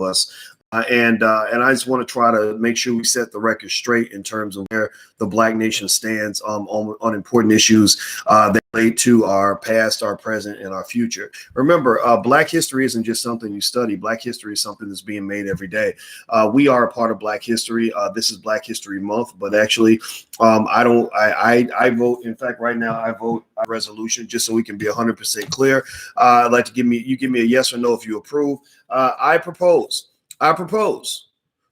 us. And I just want to try to make sure we set the record straight in terms of where the Black nation stands on important issues that relate to our past, our present, and our future. Remember, Black history isn't just something you study. Black history is something that's being made every day. We are a part of Black history. This is Black History Month, but actually, I vote. In fact, right now, I vote a resolution just so we can be 100% clear. I'd like to give me a yes or no if you approve. I propose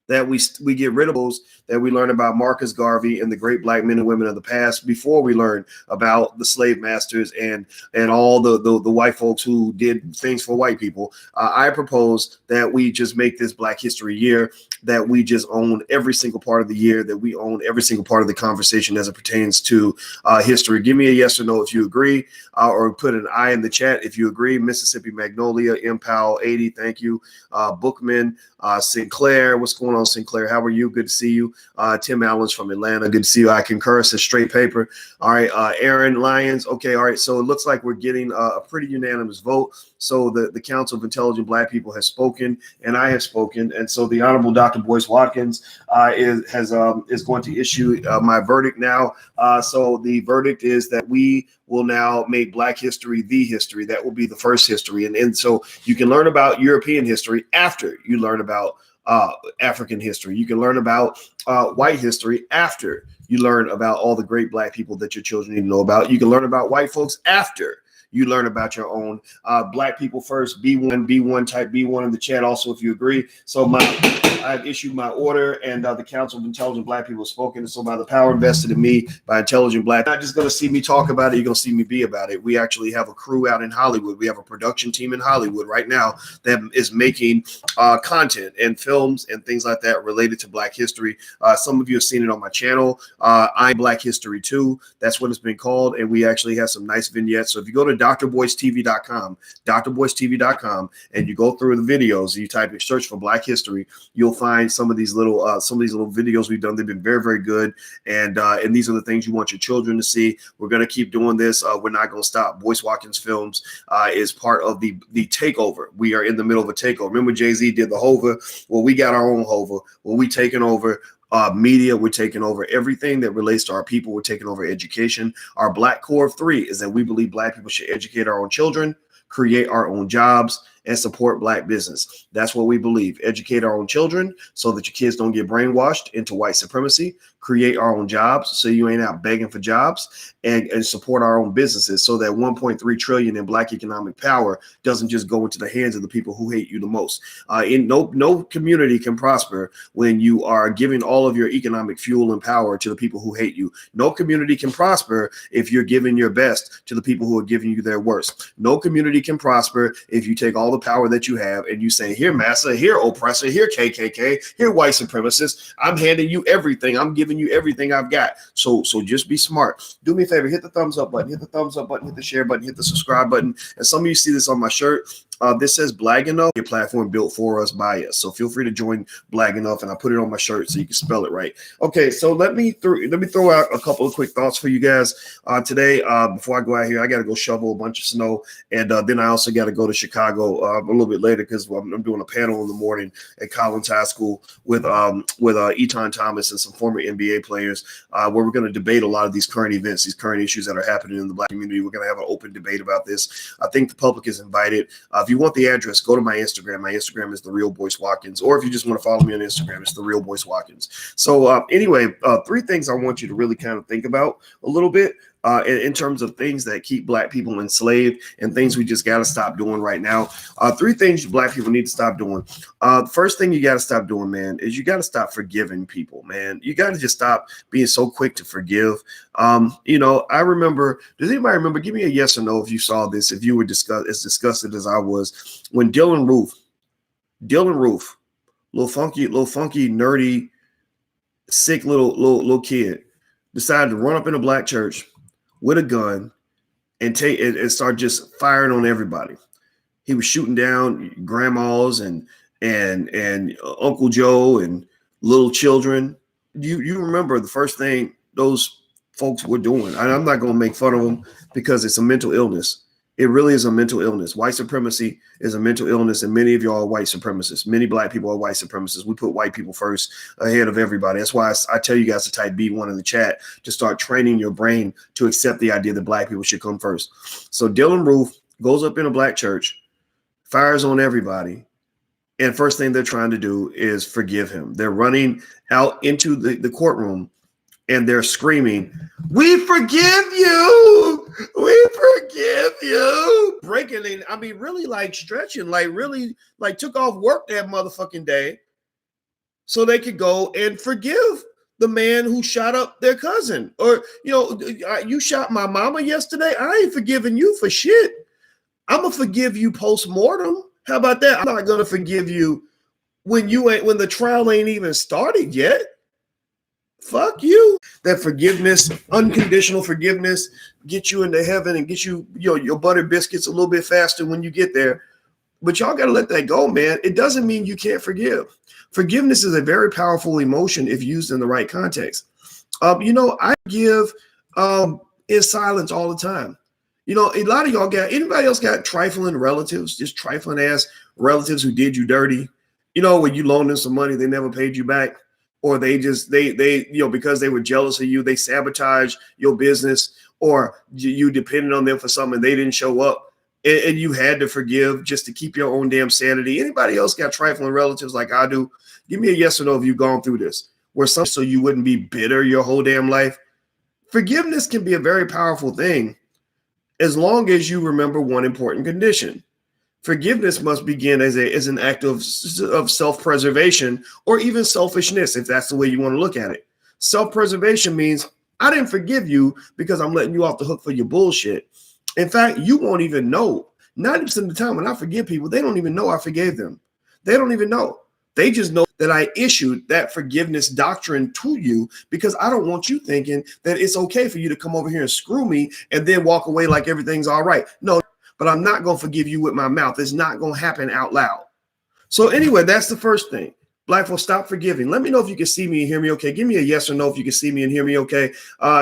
that we get rid of those, that we learn about Marcus Garvey and the great Black men and women of the past before we learn about the slave masters and all the white folks who did things for white people. I propose that we just make this Black History Year, that we just own every single part of the year, that we own every single part of the conversation as it pertains to history. Give me a yes or no if you agree, or put an I in the chat if you agree. Mississippi Magnolia, Impal 80, thank you. Bookman, Sinclair, what's going on, Sinclair? How are you? Good to see you. Tim Allen's from Atlanta. Good to see you. I concur. Says straight paper. All right. Aaron Lyons. Okay. All right. So it looks like we're getting a pretty unanimous vote. So the Council of Intelligent Black People has spoken, and I have spoken, and so the Honorable Dr. Boyce Watkins is going to issue my verdict now. So the verdict is that we will now make Black history the history. That will be the first history, and so you can learn about European history after you learn about African history. You can learn about white history after you learn about all the great Black people that your children need to know about. You can learn about white folks after you learn about your own. Black people first, B1, type B1 in the chat also if you agree. So I've issued my order, and the Council of Intelligent Black People has spoken. So by the power invested in me by Intelligent Black, you're not just going to see me talk about it, you're going to see me be about it. We actually have a crew out in Hollywood. We have a production team in Hollywood right now that is making content and films and things like that related to Black history. Some of you have seen it on my channel. I'm Black History 2. That's what it's been called. And we actually have some nice vignettes. So if you go to drboycetv.com, and you go through the videos, you type in search for Black history, you'll find some of these little videos we've done. They've been very, very good. And these are the things you want your children to see. We're going to keep doing this. We're not going to stop. Boyce Watkins Films is part of the takeover. We are in the middle of a takeover. Remember Jay-Z did the Hova? Well, we got our own Hova. Well, we taking over media. We're taking over everything that relates to our people. We're taking over education. Our Black core of 3 is that we believe Black people should educate our own children, create our own jobs, and support Black business. That's what we believe. Educate our own children so that your kids don't get brainwashed into white supremacy. Create our own jobs so you ain't out begging for jobs, and support our own businesses so that 1.3 trillion in Black economic power doesn't just go into the hands of the people who hate you the most. No community can prosper when you are giving all of your economic fuel and power to the people who hate you. No community can prosper if you're giving your best to the people who are giving you their worst. No community can prosper if you take all the power that you have and you say, here, massa, here, oppressor, here, KKK, here, white supremacist. I'm handing you everything. I'm giving you everything I've got. So just be smart. Do me a favor, hit the thumbs up button, hit the thumbs up button, hit the share button, hit the subscribe button. And some of you see this on my shirt. This says Blag Enough, a platform built for us by us. So feel free to join Blag Enough, and I put it on my shirt so you can spell it right. Okay, so let me throw out a couple of quick thoughts for you guys today. Before I go out here, I got to go shovel a bunch of snow, and then I also got to go to Chicago a little bit later because I'm doing a panel in the morning at Collins High School with Eton Thomas and some former NBA players, where we're going to debate a lot of these current events, these current issues that are happening in the Black community. We're going to have an open debate about this. I think the public is invited. If you want the address, go to my Instagram. My Instagram is The Real Boyce Watkins. Or if you just want to follow me on Instagram, it's The Real Boyce Watkins. So anyway, 3 things I want you to really kind of think about a little bit in terms of things that keep Black people enslaved and things we just got to stop doing right now. 3 things Black people need to stop doing. The first thing you got to stop doing, man, is you got to stop forgiving people, man. You got to just stop being so quick to forgive. I remember, does anybody remember? Give me a yes or no if you saw this, if you were as disgusted as I was, when Dylan Roof, little funky, nerdy, sick little kid, decided to run up in a Black church with a gun and start just firing on everybody. He was shooting down grandmas and Uncle Joe and little children. You remember the first thing those folks were doing. I'm not going to make fun of them because it's a mental illness. It really is a mental illness. White supremacy is a mental illness, and many of y'all are white supremacists. Many black people are white supremacists. We put white people first ahead of everybody. That's why I tell you guys to type B1 in the chat to start training your brain to accept the idea that black people should come first. So Dylan Roof goes up in a black church, fires on everybody, and first thing they're trying to do is forgive him. They're running out into the courtroom, and they're screaming, "We forgive you! We forgive you!" Breaking in, I mean, really like stretching, like really like took off work that motherfucking day so they could go and forgive the man who shot up their cousin. Or, you know, you shot my mama yesterday. I ain't forgiving you for shit. I'm gonna forgive you post-mortem. How about that? I'm not gonna forgive you when the trial ain't even started yet. Fuck you. That forgiveness, unconditional forgiveness, get you into heaven and get you, your butter biscuits a little bit faster when you get there. But y'all got to let that go, man. It doesn't mean you can't forgive. Forgiveness is a very powerful emotion if used in the right context. I give in silence all the time. A lot of y'all anybody else got trifling relatives, just trifling ass relatives who did you dirty? When you loaned them some money, they never paid you back. Or they because they were jealous of you, they sabotage your business, or you depended on them for something, they didn't show up, and you had to forgive just to keep your own damn sanity. Anybody else got trifling relatives like I do? Give me a yes or no if you've gone through this, so you wouldn't be bitter your whole damn life. Forgiveness can be a very powerful thing as long as you remember one important condition. Forgiveness must begin as an act of self-preservation, or even selfishness, if that's the way you want to look at it. Self-preservation means I didn't forgive you because I'm letting you off the hook for your bullshit. In fact, you won't even know. 90% of the time when I forgive people, they don't even know I forgave them. They don't even know. They just know that I issued that forgiveness doctrine to you because I don't want you thinking that it's okay for you to come over here and screw me and then walk away like everything's all right. No. But I'm not going to forgive you with my mouth. It's not going to happen out loud. So anyway, that's the first thing. Black folks, stop forgiving. Let me know if you can see me and hear me okay. Give me a yes or no if you can see me and hear me okay.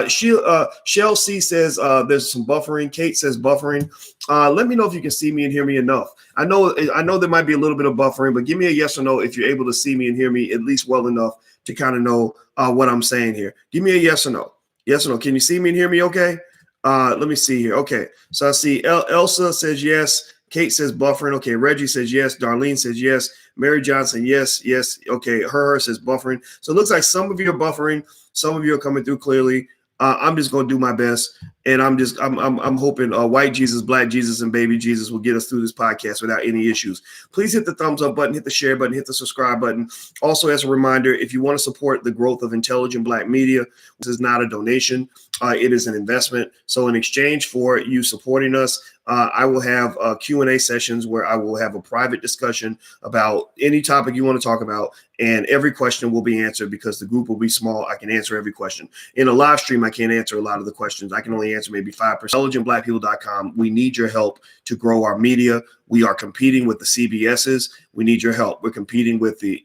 Shell C says there's some buffering. Kate says buffering. Let me know if you can see me and hear me enough. I know there might be a little bit of buffering, but give me a yes or no if you're able to see me and hear me at least well enough to kind of know what I'm saying here. Give me a yes or no. Yes or no. Can you see me and hear me okay? Let me see here. Okay, so I see Elsa says yes. Kate says buffering. Okay, Reggie says yes. Darlene says yes. Mary Johnson, yes. Okay, her says buffering. So it looks like some of you are buffering. Some of you are coming through clearly. I'm just going to do my best, and I'm hoping white Jesus, black Jesus, and baby Jesus will get us through this podcast without any issues. Please hit the thumbs up button, hit the share button, hit the subscribe button. Also, as a reminder, if you want to support the growth of intelligent black media, this is not a donation. It is an investment. So in exchange for you supporting us, I will have Q&A sessions where I will have a private discussion about any topic you want to talk about, and every question will be answered because the group will be small. I can answer every question. In a live stream, I can't answer a lot of the questions. I can only answer maybe 5%. IntelligentBlackPeople.com. We need your help to grow our media. We are competing with the CBSs. We need your help. We're competing with the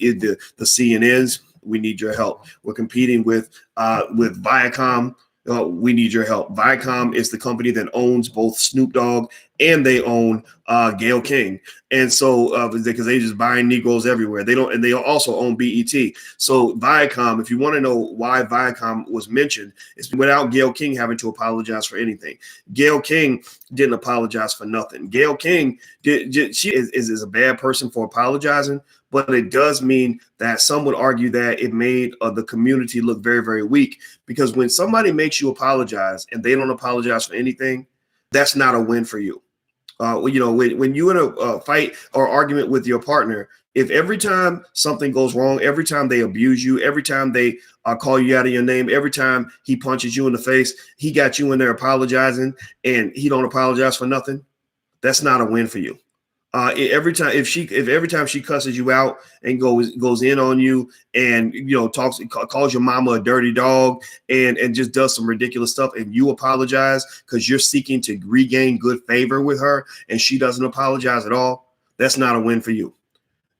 CNNs. We need your help. We're competing with Viacom. We need your help. Viacom is the company that owns both Snoop Dogg and they own Gayle King. And so because they just buying Negroes everywhere. They also own BET. So Viacom, if you want to know why Viacom was mentioned, it's without Gayle King having to apologize for anything. Gayle King didn't apologize for nothing. Gayle King she is a bad person for apologizing, but it does mean that some would argue that it made the community look very, very weak, because when somebody makes you apologize and they don't apologize for anything, that's not a win for you. When you're in a fight or argument with your partner, if every time something goes wrong, every time they abuse you, every time they call you out of your name, every time he punches you in the face, he got you in there apologizing and he don't apologize for nothing, that's not a win for you. Every time she cusses you out and goes in on you and calls your mama a dirty dog and just does some ridiculous stuff, and you apologize because you're seeking to regain good favor with her and she doesn't apologize at all, that's not a win for you.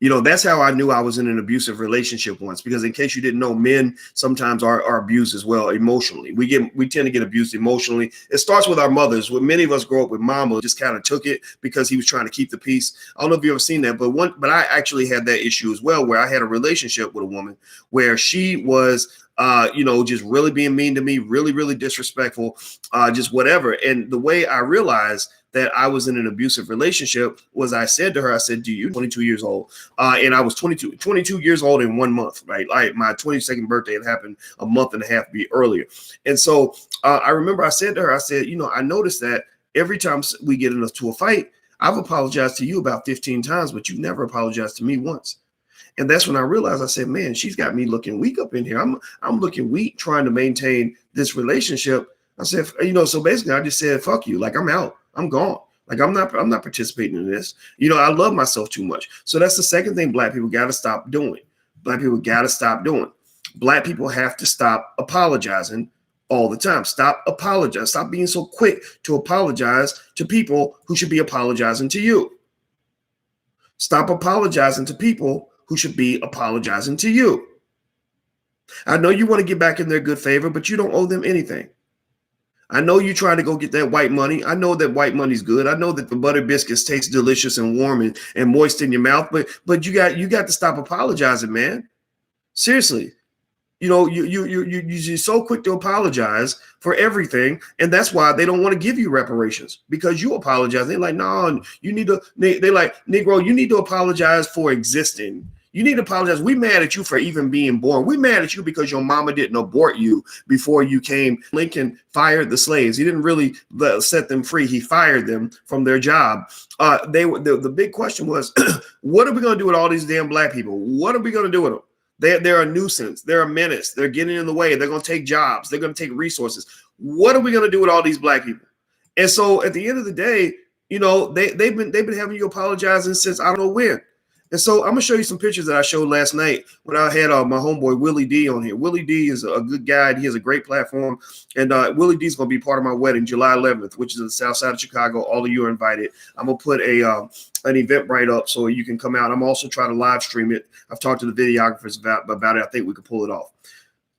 You know, that's how I knew I was in an abusive relationship once, because in case you didn't know, men sometimes are abused as well emotionally. We tend to get abused emotionally. It starts with our mothers. When many of us grow up with mama, just kind of took it because he was trying to keep the peace. I don't know if you've ever seen that, but I actually had that issue as well, where I had a relationship with a woman where she was just really being mean to me, really, really disrespectful, just whatever. And the way I realized that I was in an abusive relationship was I said to her, I said, do you 22 years old? And I was 22 years old in 1 month, right? Like my 22nd birthday had happened a month and a half earlier. And so I remember I said to her, I said, I noticed that every time we get into a fight, I've apologized to you about 15 times, but you've never apologized to me once. And that's when I realized, I said, man, she's got me looking weak up in here. I'm looking weak trying to maintain this relationship. I said, so basically I just said, fuck you. Like, I'm out. I'm gone. Like, I'm not participating in this. I love myself too much. So that's the second thing Black people got to stop doing. Black people got to stop doing. Black people have to stop apologizing all the time. Stop apologizing. Stop being so quick to apologize to people who should be apologizing to you. Stop apologizing to people who should be apologizing to you. I know you want to get back in their good favor, but you don't owe them anything. I know you try to go get that white money. I know that white money's good. I know that the butter biscuits taste delicious and warm and moist in your mouth, but you got to stop apologizing, man. Seriously. You're so quick to apologize for everything, and that's why they don't want to give you reparations, because you apologize. They're like, no, you need to. They're like, Negro, you need to apologize for existing. You need to apologize. We mad at you for even being born. We mad at you because your mama didn't abort you before you came. Lincoln fired the slaves. He didn't really set them free. He fired them from their job. The big question was, what are we going to do with all these damn Black people? What are we going to do with them? They're a nuisance. They're a menace. They're getting in the way. They're going to take jobs. They're going to take resources. What are we going to do with all these Black people? And so at the end of the day, they've been having you apologizing since I don't know when. And so I'm going to show you some pictures that I showed last night when I had my homeboy Willie D on here. Willie D is a good guy. He has a great platform. And Willie D is going to be part of my wedding July 11th, which is in the south side of Chicago. All of you are invited. I'm going to put an Eventbrite up so you can come out. I'm also trying to live stream it. I've talked to the videographers about it. I think we could pull it off.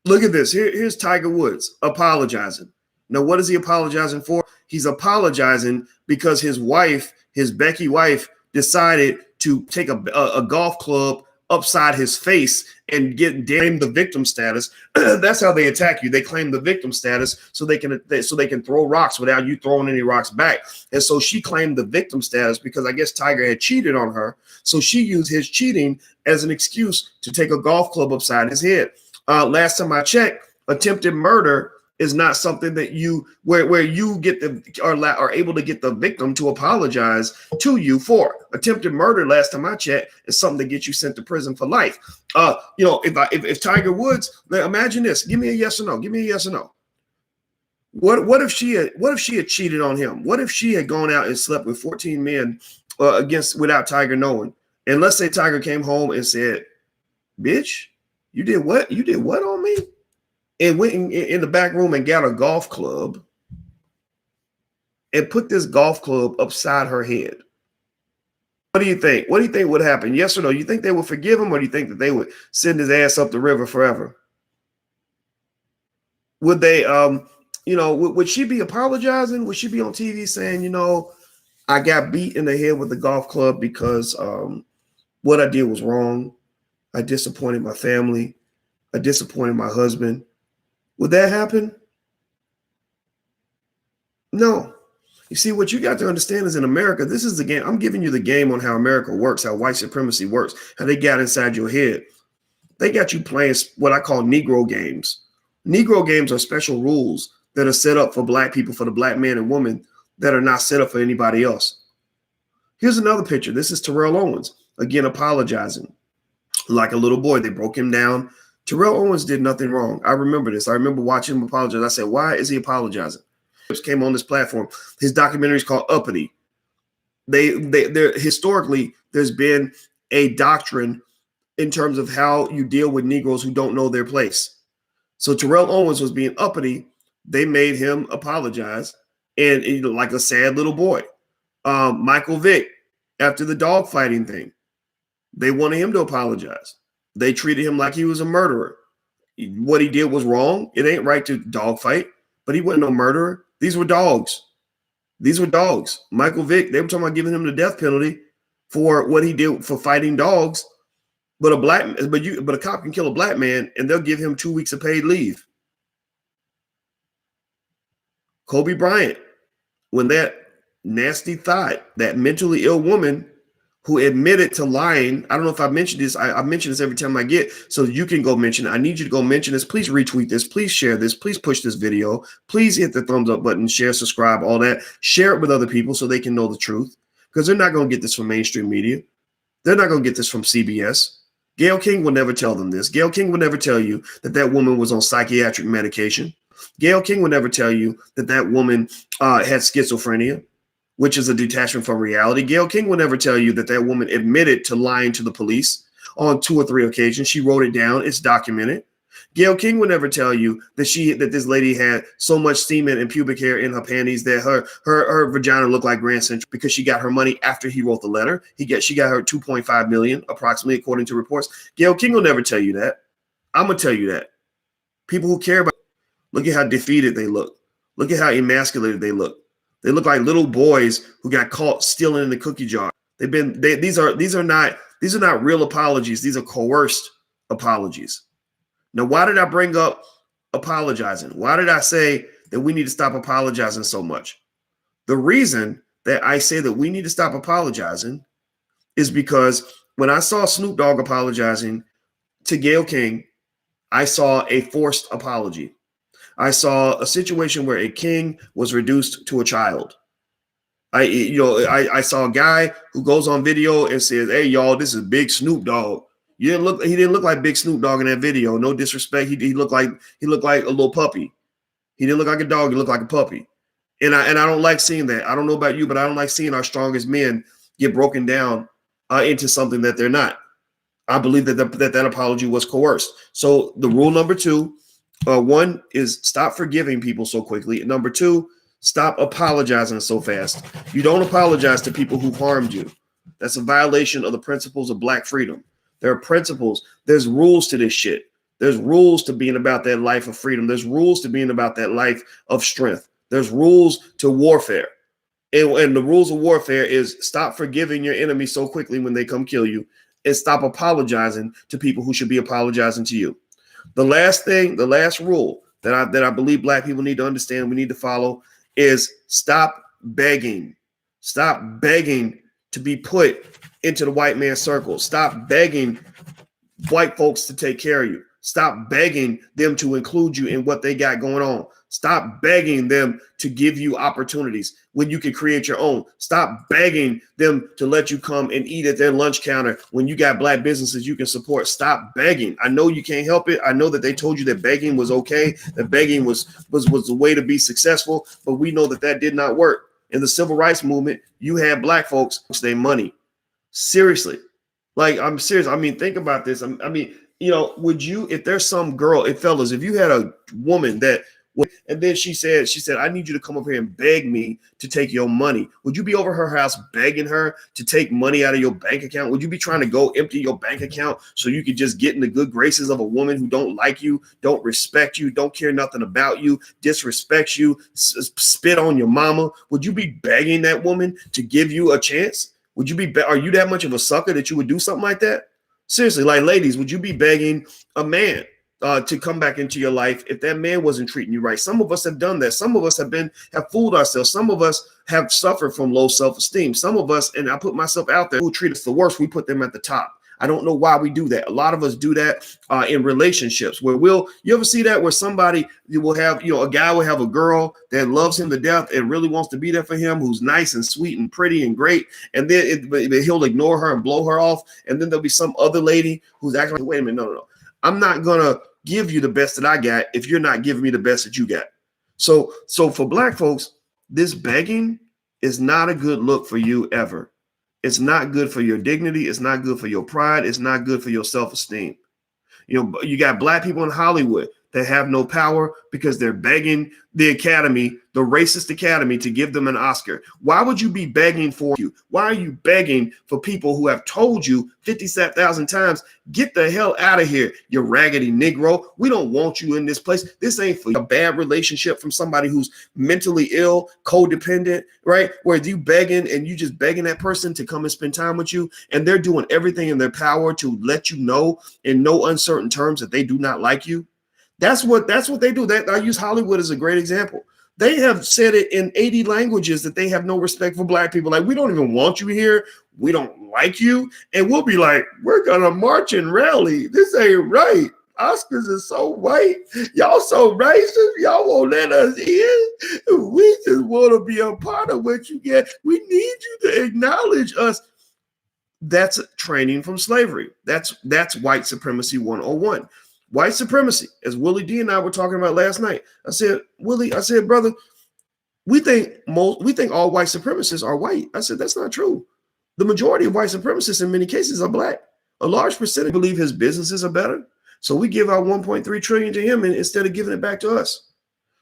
Look at this. Here's Tiger Woods apologizing. Now, what is he apologizing for? He's apologizing because his wife, his Becky wife, decided to take a golf club upside his face and claim the victim status. That's how they attack you. They claim the victim status so they can throw rocks without you throwing any rocks back. And so she claimed the victim status because I guess Tiger had cheated on her. So she used his cheating as an excuse to take a golf club upside his head. Last time I checked, attempted murder is not something that where you get are able to get the victim to apologize to you for. Attempted murder, last time I checked, is something that gets you sent to prison for life. If Tiger Woods, imagine this. Give me a yes or no. Give me a yes or no. What if she had cheated on him? What if she had gone out and slept with 14 men without Tiger knowing? And let's say Tiger came home and said, "Bitch, you did what? You did what on me?" And went in the back room and got a golf club and put this golf club upside her head. What do you think? What do you think would happen? Yes or no? You think they would forgive him, or do you think that they would send his ass up the river forever? Would they, would she be apologizing? Would she be on TV saying, I got beat in the head with the golf club because what I did was wrong. I disappointed my family. I disappointed my husband. Would that happen? No. You see, what you got to understand is in America, this is the game. I'm giving you the game on how America works, how white supremacy works, how they got inside your head. They got you playing what I call Negro games. Negro games are special rules that are set up for Black people, for the Black man and woman, that are not set up for anybody else. Here's another picture. This is Terrell Owens, again, apologizing. Like a little boy, they broke him down. Terrell Owens did nothing wrong. I remember this. I remember watching him apologize. I said, why is he apologizing? Came on this platform. His documentary is called Uppity. They're historically, there's been a doctrine in terms of how you deal with Negroes who don't know their place. So Terrell Owens was being uppity. They made him apologize, and like a sad little boy. Michael Vick, after the dog fighting thing, They wanted him to apologize. They treated him like he was a murderer. What he did was wrong. It ain't right to dogfight, but he wasn't no murderer. These were dogs. These were dogs. Michael Vick, they were talking about giving him the death penalty for what he did for fighting dogs. But a cop can kill a black man and they'll give him 2 weeks of paid leave. Kobe Bryant, when that nasty thought, that mentally ill woman who admitted to lying. I don't know if I mentioned this. I mention this every time I get, so you can go mention it. I need you to go mention this. Please retweet this. Please share this. Please push this video. Please hit the thumbs up button, share, subscribe, all that. Share it with other people so they can know the truth, because they're not going to get this from mainstream media. They're not going to get this from CBS. Gayle King will never tell them this. Gayle King will never tell you that that woman was on psychiatric medication. Gayle King will never tell you that that woman had schizophrenia, which is a detachment from reality. Gayle King will never tell you that that woman admitted to lying to the police on 2 or 3 occasions. She wrote it down. It's documented. Gayle King will never tell you that this lady had so much semen and pubic hair in her panties that her vagina looked like Grand Central, because she got her money after he wrote the letter. She got her $2.5 million, approximately, according to reports. Gayle King will never tell you that. I'm gonna tell you that. People who care about, look at how defeated they look. Look at how emasculated they look. They look like little boys who got caught stealing in the cookie jar. These are not real apologies. These are coerced apologies. Now, why did I bring up apologizing? Why did I say that we need to stop apologizing so much? The reason that I say that we need to stop apologizing is because when I saw Snoop Dogg apologizing to Gayle King, I saw a forced apology. I saw a situation where a king was reduced to a child. I saw a guy who goes on video and says, "Hey, y'all, this is Big Snoop Dogg." He didn't look like Big Snoop Dogg in that video. No disrespect. He looked like a little puppy. He didn't look like a dog. He looked like a puppy. And I don't like seeing that. I don't know about you, but I don't like seeing our strongest men get broken down into something that they're not. I believe that apology was coerced. So the rule number 2, one is stop forgiving people so quickly. And number 2, stop apologizing so fast. You don't apologize to people who harmed you. That's a violation of the principles of Black freedom. There are principles. There's rules to this shit. There's rules to being about that life of freedom. There's rules to being about that life of strength. There's rules to warfare. And the rules of warfare is stop forgiving your enemy so quickly when they come kill you, and stop apologizing to people who should be apologizing to you. The last rule that I believe Black people need to understand, we need to follow, is stop begging. Stop begging to be put into the white man's circle. Stop begging white folks to take care of you. Stop begging them to include you in what they got going on. Stop begging them to give you opportunities when you can create your own. Stop begging them to let you come and eat at their lunch counter when you got Black businesses you can support. Stop begging. I know you can't help it. I know that they told you that begging was okay, that begging was the way to be successful, but we know that did not work. In the civil rights movement, you had Black folks their money. Seriously. Like, I'm serious. I mean, think about this. I mean, would you, if there's some girl, fellas, if you had a woman that, and then she said, I need you to come over here and beg me to take your money, would you be over her house begging her to take money out of your bank account? Would you be trying to go empty your bank account so you could just get in the good graces of a woman who don't like you, don't respect you, don't care nothing about you, disrespects you, spit on your mama? Would you be begging that woman to give you a chance? Would you be, are you that much of a sucker that you would do something like that? Seriously, like, ladies, would you be begging a man to come back into your life if that man wasn't treating you right? Some of us have done that. Some of us have fooled ourselves. Some of us have suffered from low self-esteem. Some of us, and I put myself out there, who treat us the worst, we put them at the top. I don't know why we do that. A lot of us do that in relationships where you ever see that where somebody, you will have, a guy will have a girl that loves him to death and really wants to be there for him, who's nice and sweet and pretty and great. And then he'll ignore her and blow her off. And then there'll be some other lady who's acting like, wait a minute, no. I'm not going to give you the best that I got if you're not giving me the best that you got. So for Black folks, this begging is not a good look for you ever. It's not good for your dignity. It's not good for your pride. It's not good for your self-esteem. You got Black people in Hollywood that have no power because they're begging the academy, the racist academy, to give them an Oscar. Why would you be begging for you? Why are you begging for people who have told you 57,000 times, get the hell out of here, you raggedy Negro. We don't want you in this place. This ain't for a bad relationship from somebody who's mentally ill, codependent, right? Where you begging and you just begging that person to come and spend time with you, and they're doing everything in their power to let you know in no uncertain terms that they do not like you. That's what they do. I use Hollywood as a great example. They have said it in 80 languages that they have no respect for black people. Like, we don't even want you here. We don't like you. And we'll be like, we're going to march and rally. This ain't right. Oscars is so white. Y'all so racist. Y'all won't let us in. We just want to be a part of what you get. We need you to acknowledge us. That's training from slavery. That's white supremacy 101. White supremacy, as Willie D and I were talking about last night. I said, Willie, brother, we think all white supremacists are white. I said, that's not true. The majority of white supremacists in many cases are black. A large percentage believe his businesses are better. So we give our 1.3 trillion to him instead of giving it back to us.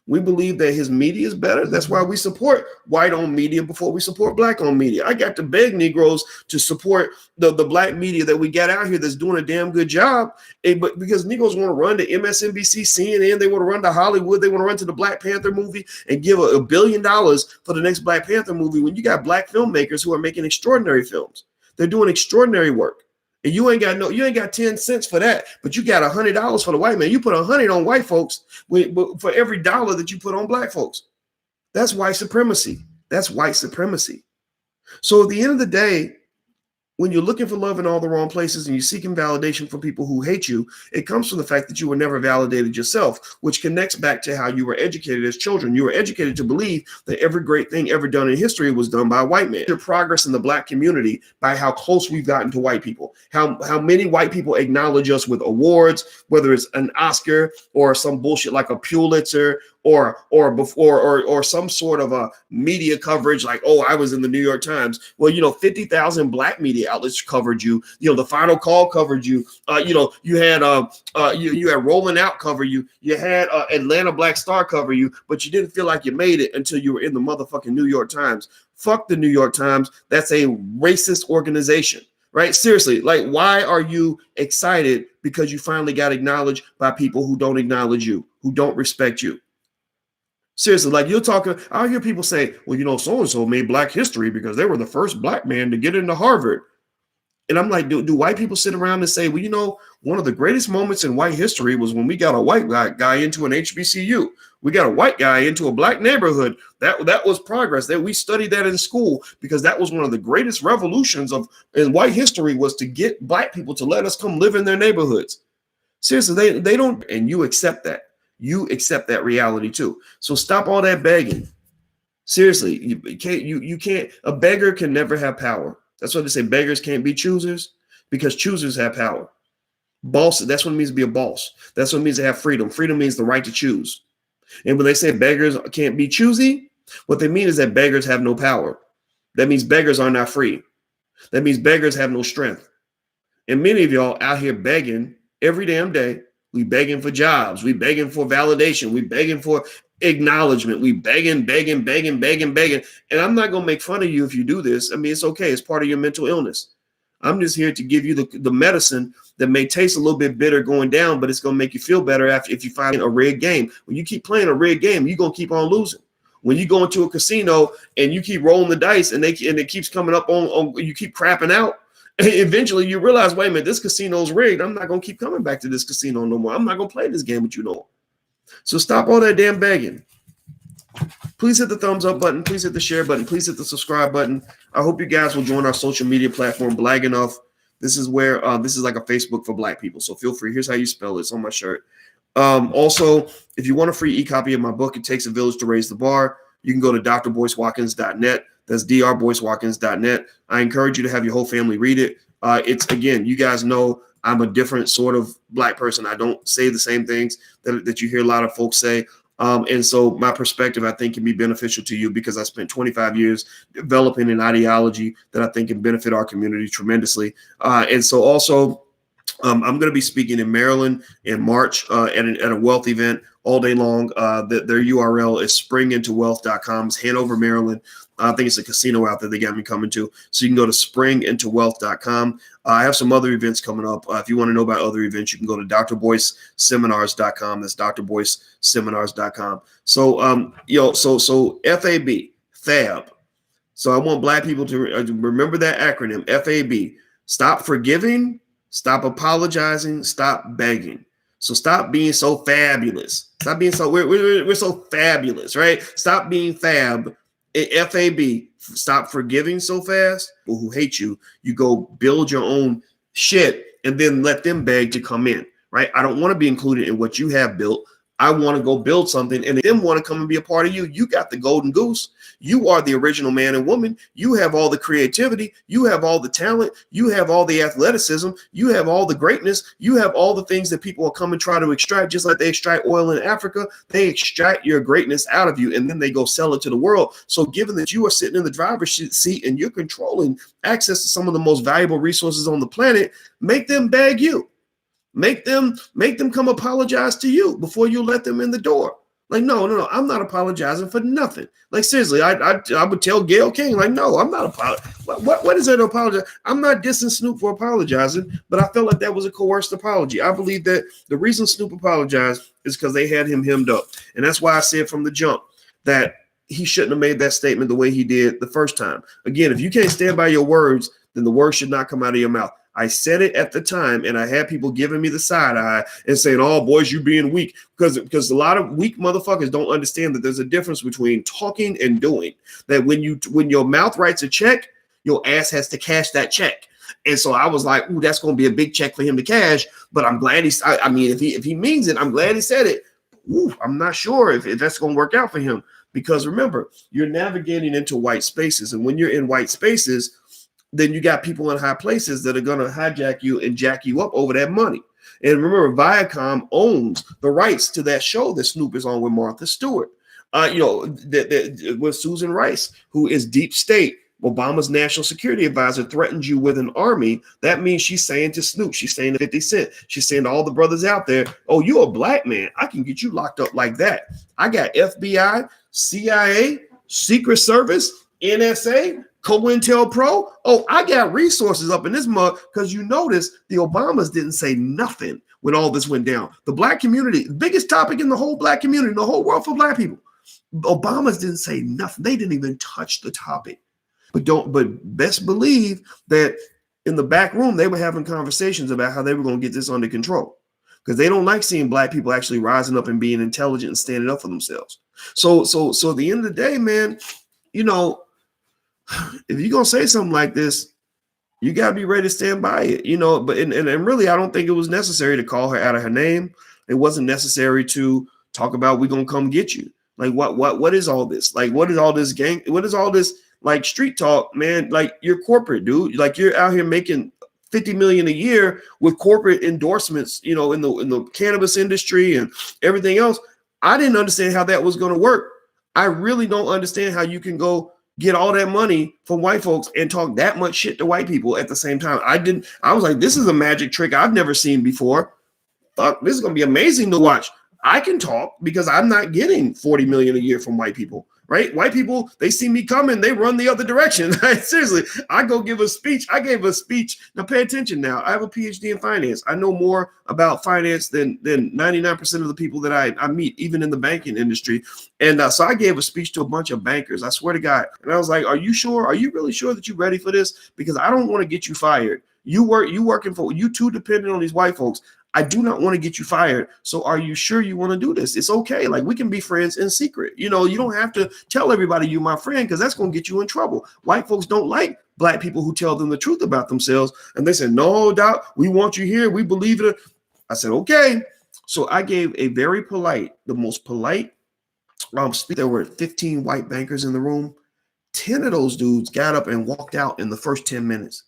We believe that his media is better. That's why we support white-owned media before we support black-owned media. I got to beg Negroes to support the black media that we got out here that's doing a damn good job. But because Negroes want to run to MSNBC, CNN, they want to run to Hollywood, they want to run to the Black Panther movie and give $1 billion for the next Black Panther movie when you got black filmmakers who are making extraordinary films. They're doing extraordinary work. And you ain't got 10 cents for that, but you got $100 for the white man. You put 100 on white folks for every dollar that you put on black folks. That's white supremacy. That's white supremacy. So at the end of the day, when you're looking for love in all the wrong places and you're seeking validation from people who hate you, it comes from the fact that you were never validated yourself, which connects back to how you were educated as children. You were educated to believe that every great thing ever done in history was done by a white man. Your progress in the black community by how close we've gotten to white people, how many white people acknowledge us with awards, whether it's an Oscar or some bullshit like a Pulitzer or some sort of a media coverage like, oh, I was in the New York Times. Well, 50,000 black media outlets covered you. The Final Call covered you. You had Rolling Out cover you. You had Atlanta Black Star cover you, but you didn't feel like you made it until you were in the motherfucking New York Times. Fuck the New York Times. That's a racist organization. Right? Seriously, like, why are you excited because you finally got acknowledged by people who don't acknowledge you, who don't respect you? Seriously, like, you're talking, I'll hear people say, well, so-and-so made black history because they were the first black man to get into Harvard. And I'm like, do white people sit around and say, well, one of the greatest moments in white history was when we got a white guy into an HBCU. We got a white guy into a black neighborhood. That was progress. That we studied that in school because that was one of the greatest revolutions in white history, was to get black people to let us come live in their neighborhoods. Seriously, they don't, and you accept that. You accept that reality too. So stop all that begging. Seriously, you can't. A beggar can never have power. That's why they say beggars can't be choosers, because choosers have power. Boss, that's what it means to be a boss. That's what it means to have freedom. Freedom means the right to choose. And when they say beggars can't be choosy, what they mean is that beggars have no power. That means beggars are not free. That means beggars have no strength. And many of y'all out here begging every damn day. We begging for jobs. We begging for validation. We begging for acknowledgement. We begging. And I'm not going to make fun of you if you do this. I mean, it's okay. It's part of your mental illness. I'm just here to give you the medicine that may taste a little bit bitter going down, but it's going to make you feel better if you find a rigged game. When you keep playing a rigged game, you're going to keep on losing. When you go into a casino and you keep rolling the dice and it keeps coming up on you keep crapping out, eventually you realize, wait a minute, this casino's rigged. I'm not going to keep coming back to this casino no more. I'm not going to play this game with you no more. So stop all that damn begging. Please hit the thumbs up button. Please hit the share button. Please hit the subscribe button. I hope you guys will join our social media platform, Black Enough. This is where this is like a Facebook for black people. So feel free. Here's how you spell it. It's on my shirt. Also, if you want a free e-copy of my book, It Takes a Village to Raise the Bar, you can go to drboycewatkins.net. That's drboycewatkins.net. I encourage you to have your whole family read it. It's, again, you guys know I'm a different sort of black person. I don't say the same things that you hear a lot of folks say. And so my perspective, I think, can be beneficial to you because I spent 25 years developing an ideology that I think can benefit our community tremendously. And so also, I'm going to be speaking in Maryland in March at a wealth event all day long. Their URL is springintowealth.com. It's Hanover, Maryland. I think it's a casino out there they got me coming to. So you can go to springintowealth.com. I have some other events coming up. If you want to know about other events, you can go to drboyceseminars.com. That's drboyceseminars.com. So FAB. So I want black people to remember that acronym, FAB. Stop forgiving, stop apologizing, stop begging. So stop being so fabulous. Stop being so, we're so fabulous, right? Stop being fab. FAB, stop forgiving so fast. People who hate you, you go build your own shit and then let them beg to come in, right? I don't want to be included in what you have built. I want to go build something and them want to come and be a part of you. You got the golden goose. You are the original man and woman. You have all the creativity. You have all the talent. You have all the athleticism. You have all the greatness. You have all the things that people will come and try to extract, just like they extract oil in Africa. They extract your greatness out of you and then they go sell it to the world. So given that you are sitting in the driver's seat and you're controlling access to some of the most valuable resources on the planet, make them beg you. Make them come apologize to you before you let them in the door. Like, no, I'm not apologizing for nothing. Like, seriously, I would tell Gayle King, like, no, I'm not apologizing. What is there to apologize? I'm not dissing Snoop for apologizing, but I felt like that was a coerced apology. I believe that the reason Snoop apologized is because they had him hemmed up. And that's why I said from the jump that he shouldn't have made that statement the way he did the first time. Again, if you can't stand by your words, then the words should not come out of your mouth. I said it at the time, and I had people giving me the side eye and saying, "Oh, boys, you being weak," because a lot of weak motherfuckers don't understand that there's a difference between talking and doing. That when your mouth writes a check, your ass has to cash that check. And so I was like, "Ooh, that's going to be a big check for him to cash." But I'm glad if he means it, I'm glad he said it. Ooh, I'm not sure if that's going to work out for him because remember, you're navigating into white spaces, and when you're in white spaces, then you got people in high places that are going to hijack you and jack you up over that money. And remember, Viacom owns the rights to that show that Snoop is on with Martha Stewart. With Susan Rice, who is deep state. Obama's national security advisor threatens you with an army. That means she's saying to Snoop, she's saying to 50 Cent, she's saying to all the brothers out there, oh, you're a black man. I can get you locked up like that. I got FBI, CIA, Secret Service, NSA, COINTELPRO. Oh, I got resources up in this mug because you notice the Obamas didn't say nothing when all this went down. The black community, the biggest topic in the whole black community, the whole world for black people. Obamas didn't say nothing. They didn't even touch the topic. But best believe that in the back room, they were having conversations about how they were going to get this under control because they don't like seeing black people actually rising up and being intelligent and standing up for themselves. So at the end of the day, man, if you're going to say something like this, you got to be ready to stand by it, but really, I don't think it was necessary to call her out of her name. It wasn't necessary to talk about, we're going to come get you. Like, what is all this? Like, what is all this gang? What is all this like street talk, man? Like, you're corporate, dude. Like, you're out here making $50 million a year with corporate endorsements, in the cannabis industry and everything else. I didn't understand how that was going to work. I really don't understand how you can go get all that money from white folks and talk that much shit to white people at the same time. I was like, this is a magic trick I've never seen before. Fuck, this is going to be amazing to watch. I can talk because I'm not getting 40 million a year from white people, right? White people, they see me coming, they run the other direction. Seriously, I go give a speech. I gave a speech. Now pay attention now. I have a PhD in finance. I know more about finance than 99% of the people that I meet, even in the banking industry. And so I gave a speech to a bunch of bankers. I swear to God. And I was like, are you sure? Are you really sure that you're ready for this? Because I don't want to get you fired. You too dependent on these white folks. I do not want to get you fired. So are you sure you want to do this? It's okay. Like, we can be friends in secret. You don't have to tell everybody you're my friend because that's going to get you in trouble. White folks don't like black people who tell them the truth about themselves. And they said, no, Doc, we want you here. We believe it. I said, okay. So I gave a very polite, the most polite speech. There were 15 white bankers in the room. 10 of those dudes got up and walked out in the first 10 minutes.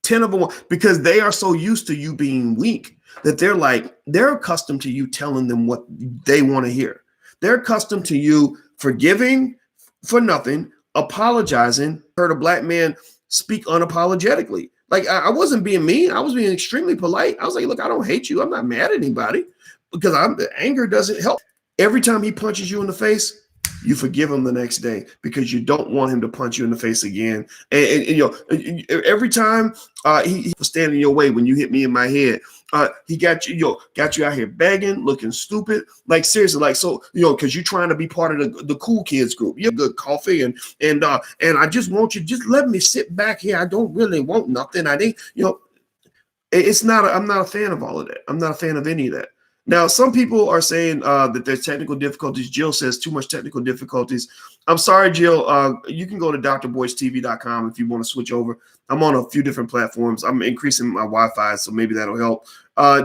10 of them, because they are so used to you being weak that they're accustomed to you telling them what they want to hear. They're accustomed to you forgiving for nothing, apologizing. Heard a black man speak unapologetically. Like I wasn't being mean. I was being extremely polite. I was like, look, I don't hate you. I'm not mad at anybody because the anger doesn't help. Every time he punches you in the face, you forgive him the next day because you don't want him to punch you in the face again. And every time he was standing in your way when you hit me in my head, he got you, got you out here begging, looking stupid. Like seriously, like so, because you're trying to be part of the cool kids group. You have good coffee and I just want you, just let me sit back here. I don't really want nothing. I think it's not. I'm not a fan of all of that. I'm not a fan of any of that. Now, some people are saying that there's technical difficulties. Jill says too much technical difficulties. I'm sorry, Jill. You can go to drboycetv.com if you want to switch over. I'm on a few different platforms. I'm increasing my Wi-Fi, so maybe that'll help.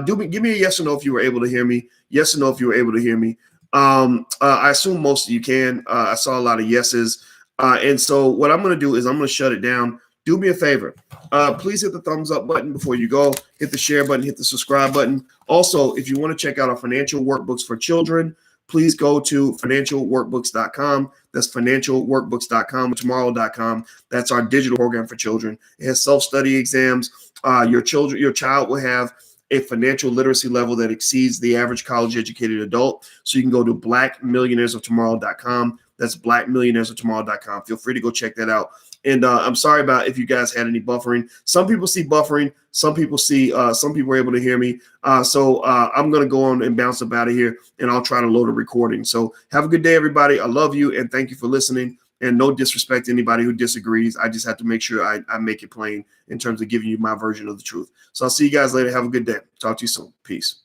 Give me a yes or no if you were able to hear me. Yes or no if you were able to hear me. I assume most of you can. I saw a lot of yeses. And so what I'm going to do is I'm going to shut it down. Do me a favor. Please hit the thumbs up button before you go. Hit the share button. Hit the subscribe button. Also, if you want to check out our financial workbooks for children, please go to financialworkbooks.com. That's financialworkbooks.com, tomorrow.com. That's our digital program for children. It has self-study exams. Your child will have a financial literacy level that exceeds the average college-educated adult. So you can go to blackmillionairesoftomorrow.com. That's blackmillionairesoftomorrow.com. Feel free to go check that out. And I'm sorry about if you guys had any buffering. Some people see buffering. Some people were able to hear me. So I'm going to go on and bounce up out of here, and I'll try to load a recording. So have a good day, everybody. I love you, and thank you for listening. And no disrespect to anybody who disagrees. I just have to make sure I make it plain in terms of giving you my version of the truth. So I'll see you guys later. Have a good day. Talk to you soon. Peace.